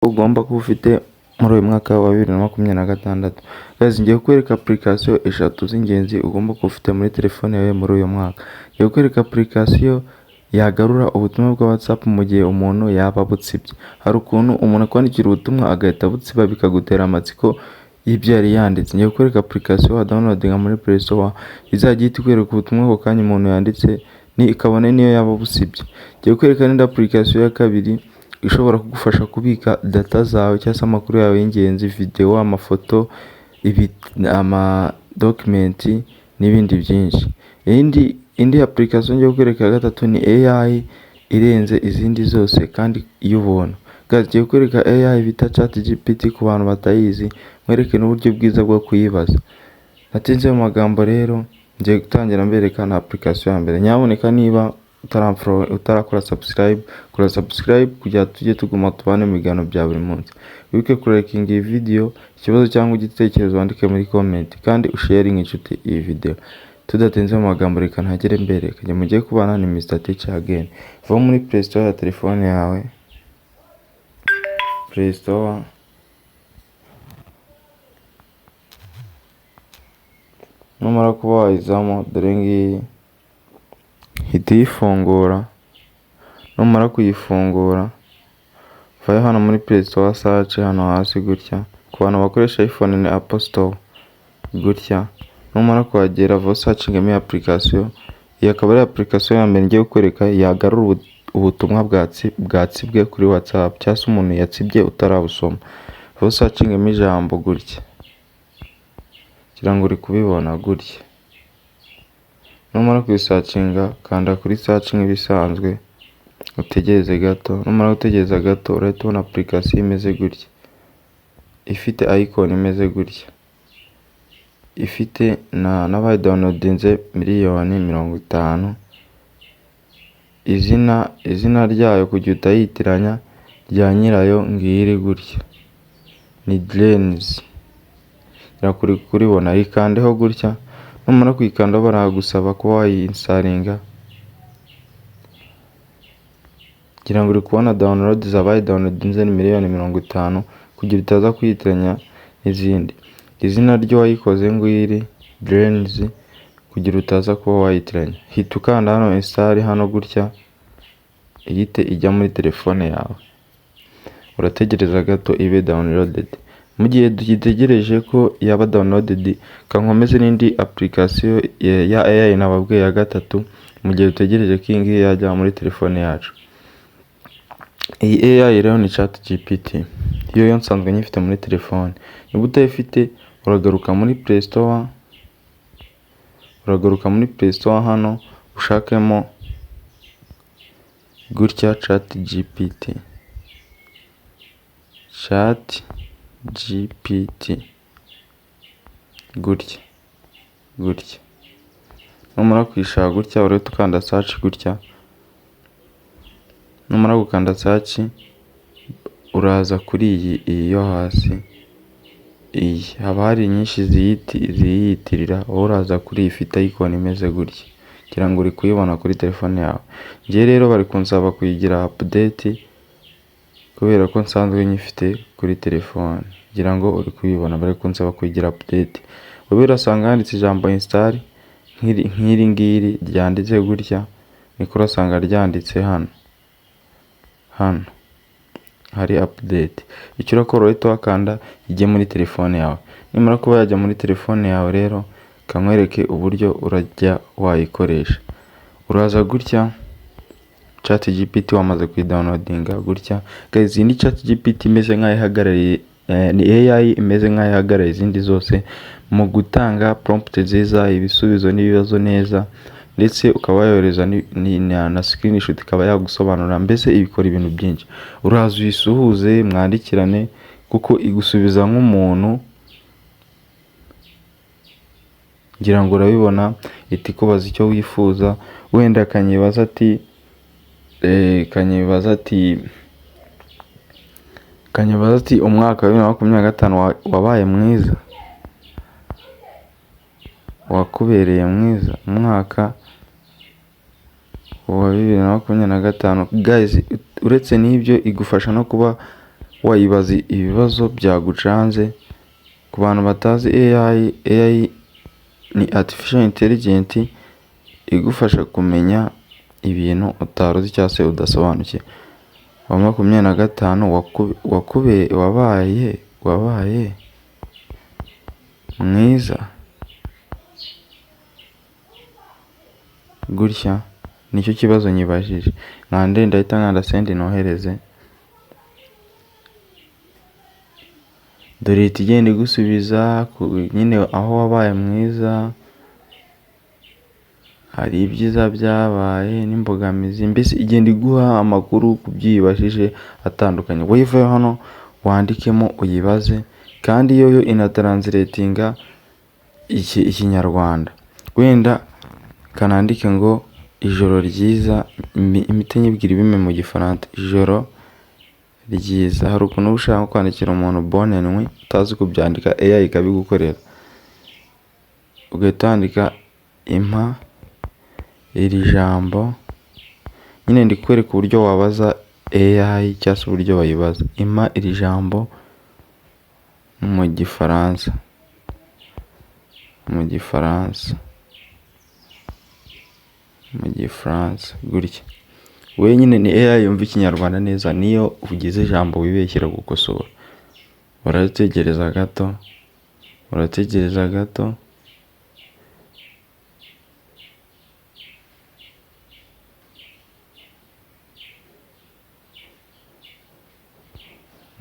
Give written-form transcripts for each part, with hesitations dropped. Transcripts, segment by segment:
ugomba kuba ufite muri uyu mwaka wa 2026. Guys, ngiye kwereka application eshatu z'ingenzi ugomba kuba ufite muri telefone yawe muri uyu mwaka. Ngiye kwereka application yagarura ubutumwa bwa WhatsApp mu gihe umuntu yaba butsibye. Hari ukuntu umuntu akwandikira ubutumwa agahita butsiba bikagutera amatsiko y'ibyo yari yanditse. Ngiye kwereka application wa downloadinga muri Play Store izajya ihita ikwereka ubutumwa ako kanya umuntu yanditse ikabona niyo yaba busibye. Ngiye kwereka n'indi application ya kabiri ishobora kugufasha kubika data zawe cyangwa se amakuru yawe y'ingenzi, video, amafoto, document n'ibindi byinshi. Indi application ngiye kwereka ya gatatu ni AI irenze izindi zose kandi y'ubuntu. Guys, ngiye kwereka AI bita ChatGPT ku bantu batayizi, mwereke n'uburyo bwiza bwo kuyibaza. Natinze mu magambo rero, ngiye gutangira mbereka na application ya mbere. Nyamuneka niba utarakora subscribe, kora subscribe kugira tujye tuguma tubane mu biganiro bya buri munsi. Wibuke kulikinga iyi video, ikibazo cyangwa igitekerezo wandike muri comment kandi usharing inshuti iyi video. Tudatinze mu magambo reka ntagere mbere kajya mugiye kubana ni Mr Teacher again. Va muri Play Store ya telefone yawe. Play Store. Numara kuba wayizamo dore ngiyi. Hita uyifungura. Numara kuyifungura, vayo hano muri Play Store search hano hasi gutya. Ku bantu bakoresha iPhone ni Apple Store gutya. Numara kuhagera vayo searchingamo application. Iyi akaba ari application ya mbere ngiye kukwereka yagarura ubutumwa bwatsibwe kuri WhatsApp cyangwa se umuntu yatsibye utarabusoma. Vayo searchingamo ijambo gutya. Kugira ngo uri kubibona gutya. Numara kuyisearchinga kanda kuri search nk'ibisanzwe, utegereze gato. Numara gutegereza gato urahita ubona application imeze gutya, ifite icon imeze gutya, ifite n'abayi downloadinze 50,000,000. Izina ryayo kujya utayitiranya rya nyirayo ngiri gutya ni Drains. Kuribona ikandeho gutya. Numara kuyikanda baragusaba ko wayiinstalinga. Kugira ngo uri kubona download zabaye downloadinze ni 50,000,000 kugira utaza kwitiranya n'izindi. Izina ryo wayikoze ngwiri Drains kugira utaza kuba wayitiranya. Hita ukanda hano install hano gutya ihite ijya muri telefone yawe. Urategereza gato ibe downloaded. Mu gihe dutegereje ko yaba downloaded, kankomeze n'indi application ya AI nababwiye ya gatatu mu gihe dutegereje ko iyi yajya muri telefone yacu. Iyi AI rero ni ChatGPT. Yo nsanzwe nyifite muri telefone. Niba utayifite uragaruka muri Play Store. Hano ushakemo gutya ChatGPT. Gutya. Numara kwishaka gutya urahita ukanda search gutya. Numara gukanda search uraza kuri iyi yo hasi. Iyi haba hari nyinshi ziyitirira, uraza kuri ifite icon imeze gutya. Kugira ngo uri kuyibona kuri telefone yawe. Ngiye rero bari kunsaba kuyigira update kubera ko nsanzwe nyifite kuri telefone. Kugira ngo uri kuyibona bari kunsaba kuyigira update. Wowe urasanga handitse ijambo install nk'iri ngiri ryanditse gutya. Niko urasanga ryanditse hano hari update. Icyo urakora urahita wakanda ijye muri telefone yawe. Nimara kuba yajya muri telefone yawe rero kamwereke uburyo urajya wayikoresha. Uraza gutya ChatGPT wamaze kuyidownloadinga gutya. Guys, iyi ni ChatGPT imeze nk'aho ihagarariye ni AI imeze nk'aho ihagarariye izindi zose mu gutanga prompt nziza, ibisubizo n'ibibazo neza, ndetse ukaba wayohereza na screenshot ikaba yagusobanurira, mbese ibikora ibintu byinshi. Uraza uyisuhuze mwandikirane kuko igusubiza nk'umuntu. Ngira ngo urabibona iti kubaza icyo wifuza, wenda kanyibaza ati umwaka wa 2025 wabaye mwiza, wakubereye mwiza umwaka wa 2025. Guys, uretse n'ibyo igufasha no kuba wayibaza ibibazo byagucanze. Ku bantu batazi AI ni artificial intelligence igufasha kumenya ibintu utari uzi cyangwa se udasobanukiwe. Wa 25 wabaye mwiza gutya, nicyo kibazo nyibajije. Ndahita nkanda send nohereze. Dore ihita igenda igusubiza nyine aho wabaye mwiza, hari ibyiza byabaye n'imbogamizi, mbese igenda iguha amakuru ku byibashije atandukanye. Wive hano wandikemo uyibaze, kandi yo inatranslatinga ikinyarwanda. Wenda kanandike ngo ijoro ryiza, imite nyibwira bime mu gifaransa, ijoro ryiza. Hari ukuntu ushaka kwandikira umuntu bonne nuit utazi kubyandika, AI ikabigukorera. Ugahita wandika impa iri jambo, nyine ndi kwereka uburyo wabaza AI cyangwa se uburyo wayibaza. Impa iri jambo mu gifaransa, gutya. We nyine ni AI yumva ikinyarwanda neza, niyo ugize ijambo wibeshyira gukosora. Urategereza gato,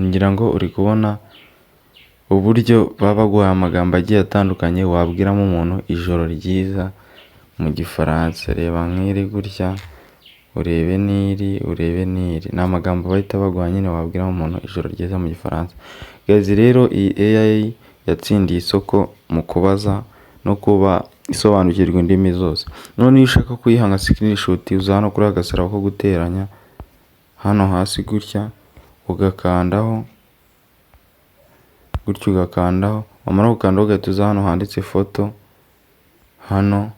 ngira ngo uri kubona uburyo baba baguha amagambo agiye atandukanye wabwiramo umuntu ijoro ryiza mu gifaransa. Reba nk'iri gutya, urebe n'iri. Ni amagambo bahita baguha nyine wabwiramo umuntu ijoro ryiza mu gifaransa. Guys, rero iyi AI yatsindiye isoko mu kubaza no kuba isobanukirwa indimi zose. None iyo ushaka kuyiha nka screenshot, uza hano kuri agasaraba ko guteranya hano hasi gutya, ugakandaho gutyo, wamara gukandaho ugahita uza hano handitse foto hano.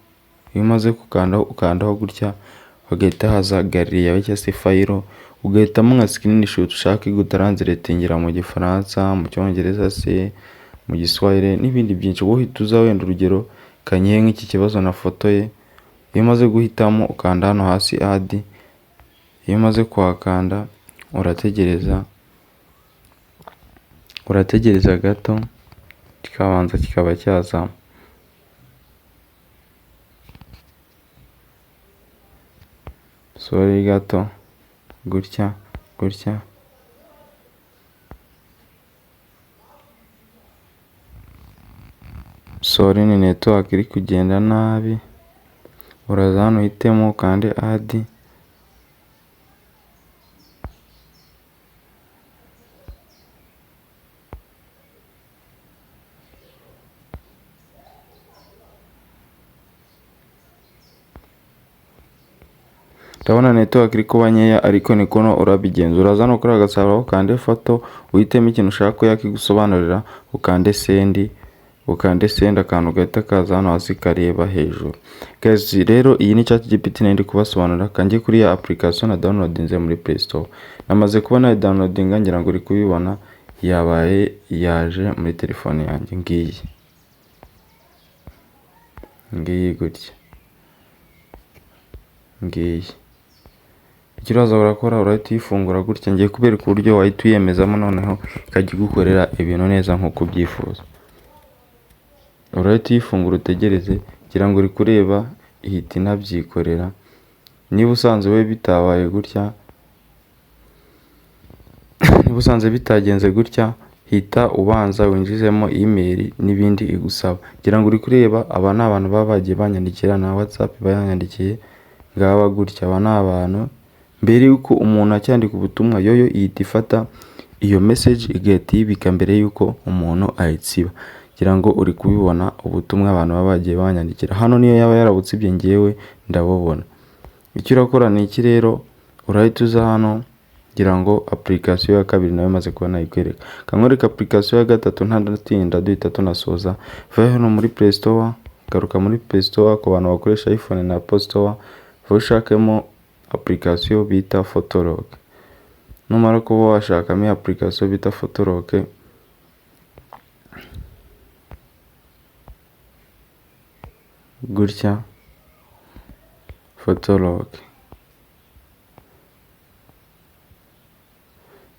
Iyo umaze ukandaho gutya, ugahita haza galeri yawe cyangwa se file, ugahitamo nka screenshot ushaka igutranslatingira mu gifaransa, mu cyongereza se, mu giswahili n'ibindi byinshi. Wowe uhita uza wenda urugero kanyihe nk'iki kibazo na foto ye. Iyo umaze guhitamo ukanda hano hasi add. Iyo umaze kuhakanda urategereza gato, kikabanza kikaba cyaza. Sorry gato, gutya. Sorry, ni network iri kugenda nabi. Uraza hano uhitemo kandi add. Ndabona network iri kuba nkeya, ariko ni kuno urabigenza. Uraza hano kuri agasaraba ukande foto, uhitemo ikintu ushaka ko yakigusobanurira, ukande send, akantu gahita kaza hano hasi kareba hejuru. Guys, rero iyi ni ChatGPT ndi kubasobanurira. Kanjye kuri ya application na downloadinze muri Play Store. Namaze kubona downloadinga, ngira ngo uri kubibona, yaje muri telefone yanjye. Ngiyi gutya. Ikibazo urakora, urahita uyifungura gutya. Ngiye kubereka uburyo wahita uyemezamo, noneho ikajya igukorera ibintu neza nk'uko ubyifuza. Urahita uyifungura utegereze, ngira ngo uri kureba ihita inabyikorera. Niba usanze we bitabaye gutya, niba usanze bitagenze gutya, hita ubanza winjizemo email n'ibindi igusaba. Ngira ngo uri kureba aba ni abantu baba bagiye banyandikira na WhatsApp, bayanyandikiye ngaba gutya. Aba ni abantu mbere yuko umuntu acyandika ubutumwa, yoyo ihita ifata iyo message igahita ibika mbere yuko umuntu ayitsiba. Ngira ngo uri kubibona ubutumwa abantu baba bagiye banyandikira. Hano niyo yaba yarabutsibye ngewe ndabubona. Icyo urakora ni iki rero, urahita uza hano, ngira ngo application ya kabiri nayo maze kuba nayikwereka. Kankwereka application ya gatatu ntanatinda, duhita tunasoza. Va hano muri Play Store, garuka muri Play Store ku bantu bakoresha iPhone na Apple Store, ushakemo application bita Photolog. numara kuba washakamo iyi application bita Photolock, gutya Photolock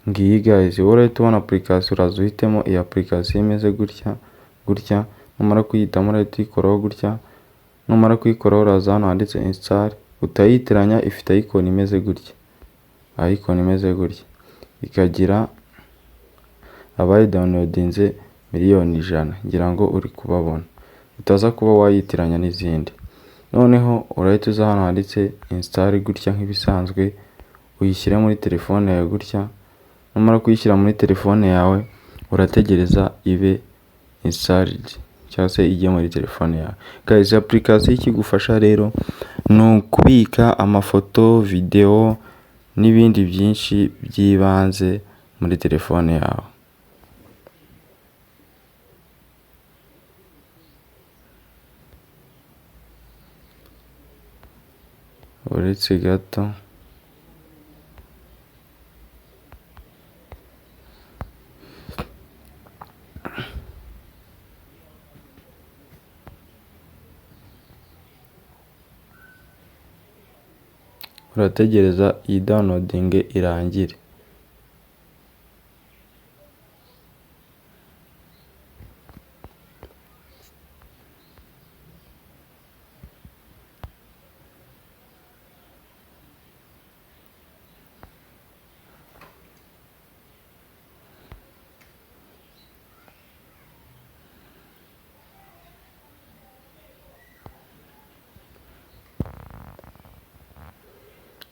ngiyi guys, urahita ubona application, uraza uhitemo iyi application imeze gutya, numara kuyitamo urahita uyikoraho gutya, numara kuyikoraho uraza hano handitse install, utayitiranya, ifite icon imeze gutya, ikagira abayidownloadinze miliyoni 100, ngira ngo uri kubabona, utaza kuba wayitiranya n'izindi. Noneho urahita uza hano handitse install gutya nk'ibisanzwe, uyishyire muri telefone yawe gutya, numara kuyishyira muri telefone yawe urategereza ibe installed cyangwa se ijye muri telefone yawe. Guys, application ikigufasha rero ni ukubika amafoto, video n'ibindi byinshi by'ibanze muri telefone yawe. Uretse gato urategereza iyi downloading irangire.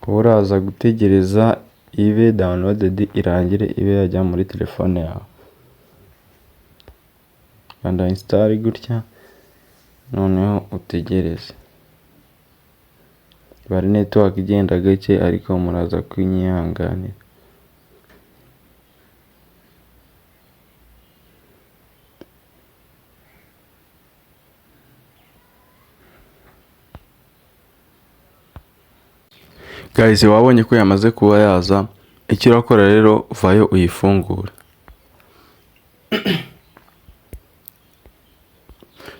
Uraza gutegereza ibe downloaded irangire, ibe yajya muri telefone yawe, kanda install gutya, noneho utegereze. Bari network igenda gake ariko muraza kwinyihanganira. Guys, wabonye ko yamaze kuba yaza, icyo urakora rero vayo uyifungure.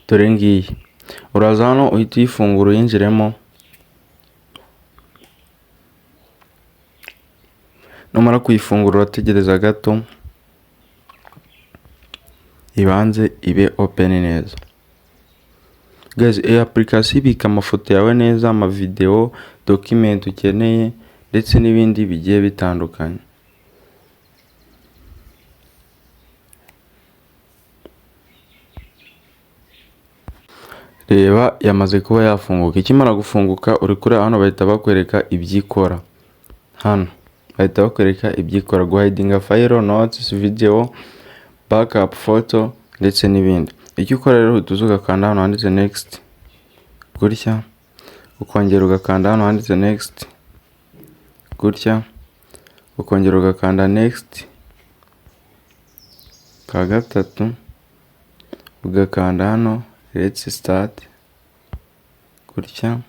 Dore ngiyi, uraza hano uhita uyifungura uyinjiremo, numara kuyifungura urategereza gato ibanze ibe open neza. Guys, iyi application ibika amafoto yawe neza, amavideo, document ukeneye ndetse n'ibindi bigiye bitandukanye. Reba yamaze kuba yafunguka. Ikimara gufunguka uri kuri hano bahita bakwereka ibyikora. Hano bahita bakwereka ibyikora: guhidinga file, notes, video, backup photo ndetse n'ibindi. Icyo ukora rero uhita ugakanda hano handitse next gutya, ukongera ugakanda hano handitse next gutya, ukongera ugakanda next ka gatatu, ugakanda hano let's start gutya.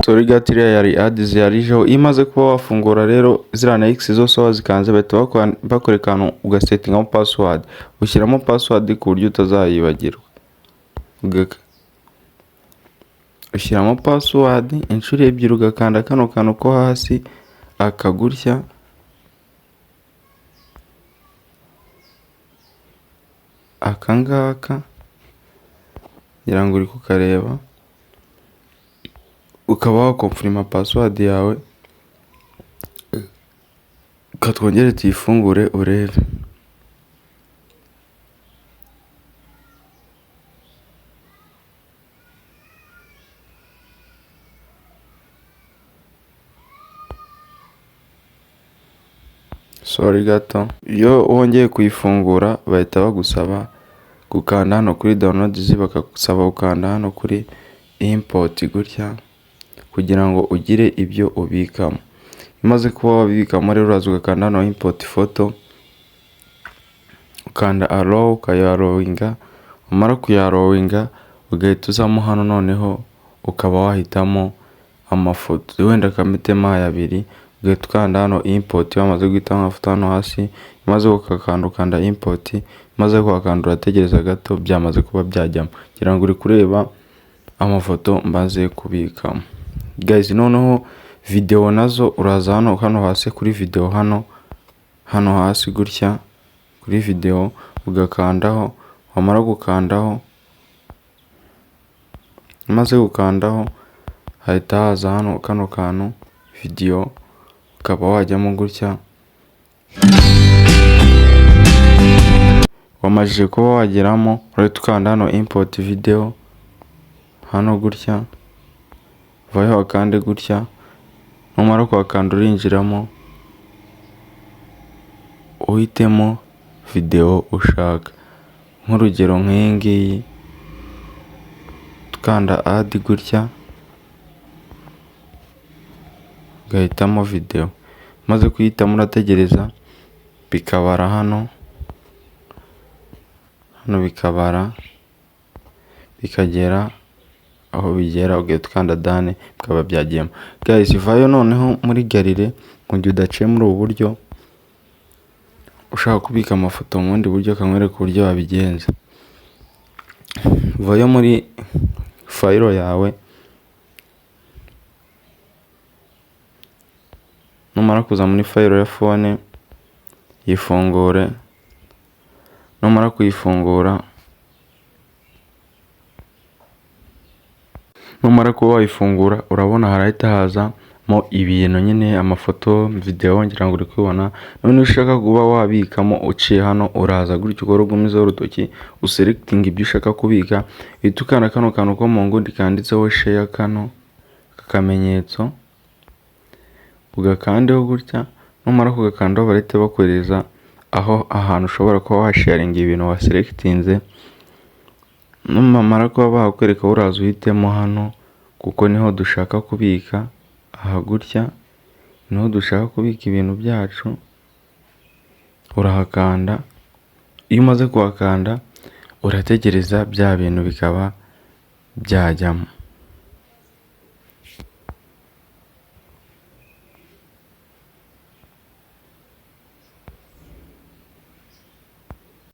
Sorry gatiriya yari ads yarijeho. Imaze kuba wafungura rero zira next zose wazikanze bahita bakwereka hano ugasetingamo password, ushyiramo password ku buryo utazayibagirwa. Ushyiramo password inshuro ebyiri, ugakanda kano kantu ko hasi akagutya, akangaka ngira ngo uri kukareba, ukaba wakonfirma password yawe, katwongere tuyifungure urebe. Sorry gato, iyo wongeye kuyifungura bahita bagusaba gukanda hano kuri downloads, bakagusaba gukanda hano kuri import gutya kugira ngo ugire ibyo ubikamo. Imaze kuba wabikamo rero uraza ugakanda hano import photo, ukanda allow, ukayarowinga. Umara kuyarowinga ugahita uzamo hano, noneho ukaba wahitamo amafoto wenda kamitemo abiri, ugahita ukanda hano import, wamaze guhitamo amafoto hano hasi, maze ukakanda import, maze kuhakanda urategereza gato byamaze kuba byajyamo, kugira ngo uri kureba amafoto mbaze kubikamo. Guys, noneho video nazo uraza hano hasi kuri video, hano hasi gutya kuri video ugakandaho, wamara gukandaho, maze gukandaho hahita haza hano kano kantu video, ukaba wajyamo gutya. Wamajije kuba wageramo urahita ukanda hano import video, hano gutya vayo akande gutya, numara kuhakanda urinjiramo uhitemo video ushaka, nk'urugero nk'iyi ngiyi tukanda add gutya, ugahitamo video, maze kuyitamo urategereza bikabara hano bikabara bikagera aho bigera, ugahita ukanda done bikaba byagiyemo. Guys, vayo noneho muri gallery mu gihe udaciye muri ubu buryo, ushaka kubika amafoto mu bundi buryo kamwereka uburyo wabigenza. Vayo muri file yawe, numara kuza muri file ya phone yifungure, numara kuyifungura, numara kuba wayifungura urabona harahita haza mo ibintu nyine amafoto, video, ngira ngo uri kubona. None ushaka kuba wabikamo uciye hano, uraza gutyo ukora ugumizaho urutoki uselecting ibyo ushaka kubika, uhita ukanda kano kantu ko mu nguni kanditseho share, kano kakamenyetso ugakandeho gutya, numara kugakandaho barahita bakohereza aho ahantu ushobora kuba washaringa ibintu waselectinze. Numara kuba bakwereka uraza uhitemo hano, kuko niho dushaka kubika, aha gutya niho dushaka kubika ibintu byacu, urahakanda. Iyo umaze kuhakanda urategereza bya bintu bikaba byajyamo.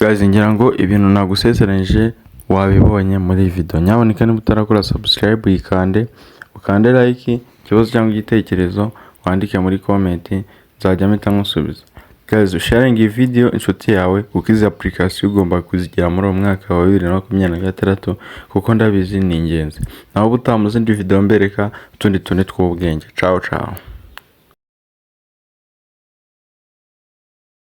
Guys, ngira ngo ibintu nagusezeranije wabibonye muri video. Nyaboneka niba utarakora subscribe yikande, ukande like, ikibazo cyangwa igitekerezo wandike muri comment, nzajya mpita nkusubiza. Guys, sharing iyi video inshuti yawe, kuko izi application ugomba kuzigira muri uwo mwaka wa 2026 kuko ndabizi ni ingenzi. Naho ubutaha mu zindi video mbereka utundi tw'ubwenge. Ciao ciao.